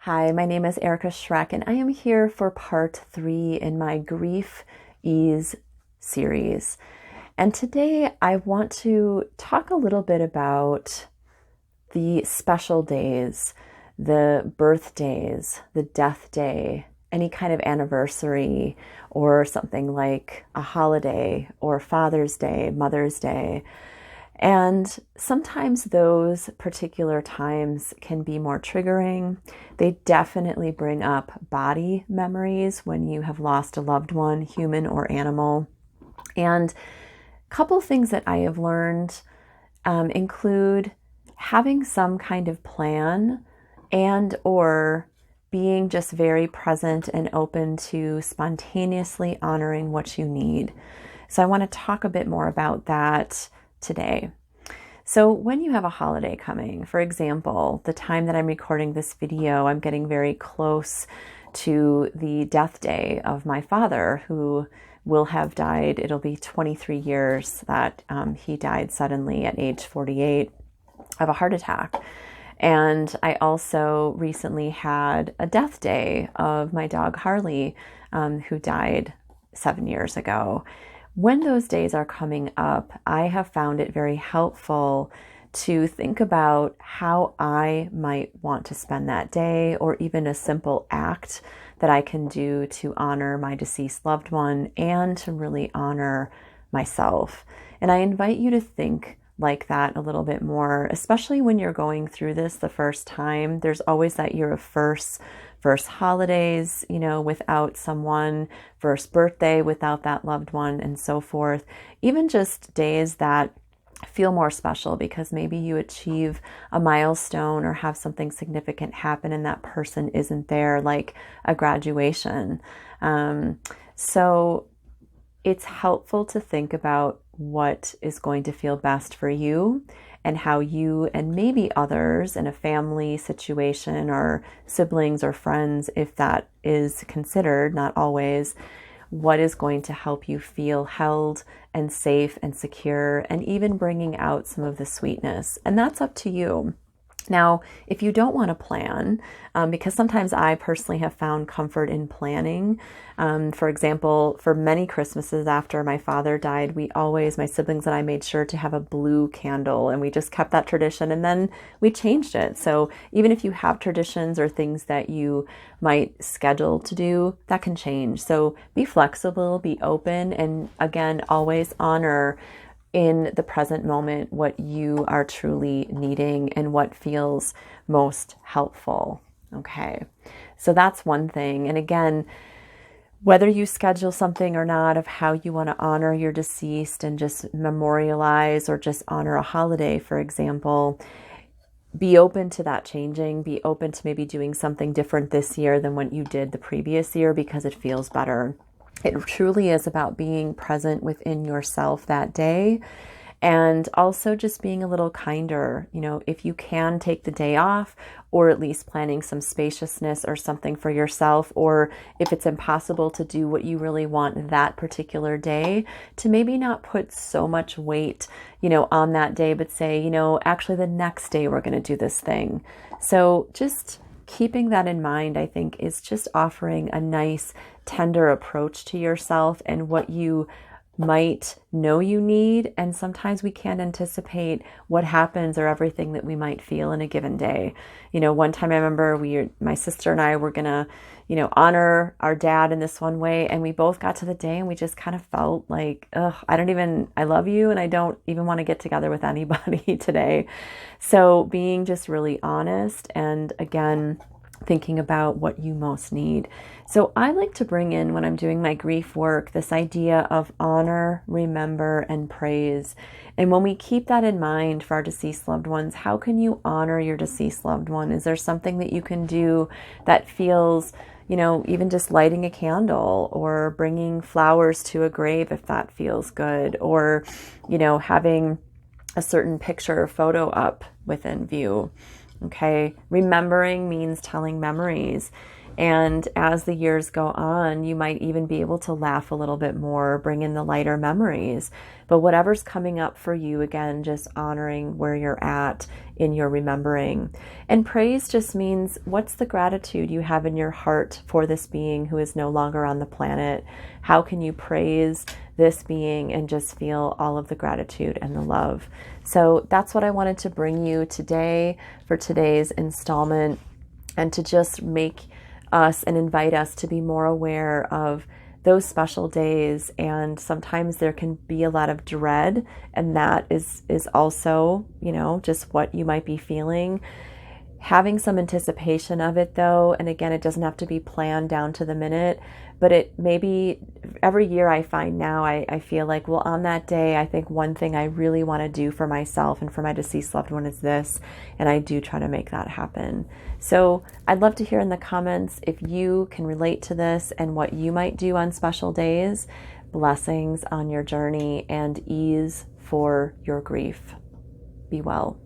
Hi, my name is Erika Schreck, and I am here for part 3 in my Grief Ease series. And today I want to talk a little bit about the special days, the birthdays, the death day, any kind of anniversary, or something like a holiday, or Father's Day, Mother's Day. And sometimes those particular times can be more triggering. They definitely bring up body memories when you have lost a loved one, human or animal. And a couple things that I have learned include having some kind of plan and or being just very present and open to spontaneously honoring what you need. So I want to talk a bit more about that today. So when you have a holiday coming, for example, the time that I'm recording this video, I'm getting very close to the death day of my father, who will have died. It'll be 23 years that he died suddenly at age 48 of a heart attack. And I also recently had a death day of my dog Harley, who died 7 years ago. When those days are coming up, I have found it very helpful to think about how I might want to spend that day, or even a simple act that I can do to honor my deceased loved one and to really honor myself. And I invite you to think like that a little bit more, especially when you're going through this the first time. There's always that year of first holidays, without someone, first birthday without that loved one, and so forth. Even just days that feel more special because maybe you achieve a milestone or have something significant happen and that person isn't there, like a graduation. So it's helpful to think about what is going to feel best for you and how you and maybe others in a family situation or siblings or friends, if that is considered, not always, what is going to help you feel held and safe and secure, and even bringing out some of the sweetness. And that's up to you. Now, if you don't want to plan, because sometimes I personally have found comfort in planning. For example, for many Christmases after my father died, my siblings and I made sure to have a blue candle, and we just kept that tradition, and then we changed it. So even if you have traditions or things that you might schedule to do, that can change. So be flexible, be open, and again, always honor in the present moment what you are truly needing and what feels most helpful. Okay, so that's one thing. And again, whether you schedule something or not of how you want to honor your deceased and just memorialize or just honor a holiday, for example, be open to that changing. Be open to maybe doing something different this year than what you did the previous year because it feels better. It truly is about being present within yourself that day, and also just being a little kinder. If you can take the day off, or at least planning some spaciousness or something for yourself, or if it's impossible to do what you really want that particular day, to maybe not put so much weight, on that day, but say, actually the next day we're going to do this thing. So just keeping that in mind, I think, is just offering a nice, tender approach to yourself and what you might know you need. And sometimes we can't anticipate what happens or everything that we might feel in a given day. One time I remember my sister and I were going to, honor our dad in this one way. And we both got to the day and we just kind of felt like, I love you and I don't even want to get together with anybody today. So being just really honest and again, thinking about what you most need. So I like to bring in, when I'm doing my grief work, this idea of honor, remember, and praise. And when we keep that in mind for our deceased loved ones, how can you honor your deceased loved one? Is there something that you can do that feels, even just lighting a candle or bringing flowers to a grave if that feels good, or, having a certain picture or photo up within view. Okay, remembering means telling memories. And as the years go on, you might even be able to laugh a little bit more, bring in the lighter memories. But whatever's coming up for you, again, just honoring where you're at in your remembering. And praise just means, what's the gratitude you have in your heart for this being who is no longer on the planet? How can you praise this being and just feel all of the gratitude and the love? So that's what I wanted to bring you today for today's installment, and to just make us and invite us to be more aware of those special days. And sometimes there can be a lot of dread, and that is also, just what you might be feeling. Having some anticipation of it though, and again, it doesn't have to be planned down to the minute, but it maybe every year I find now I feel like, well, on that day, I think one thing I really want to do for myself and for my deceased loved one is this, and I do try to make that happen. So I'd love to hear in the comments if you can relate to this and what you might do on special days. Blessings on your journey and ease for your grief. Be well.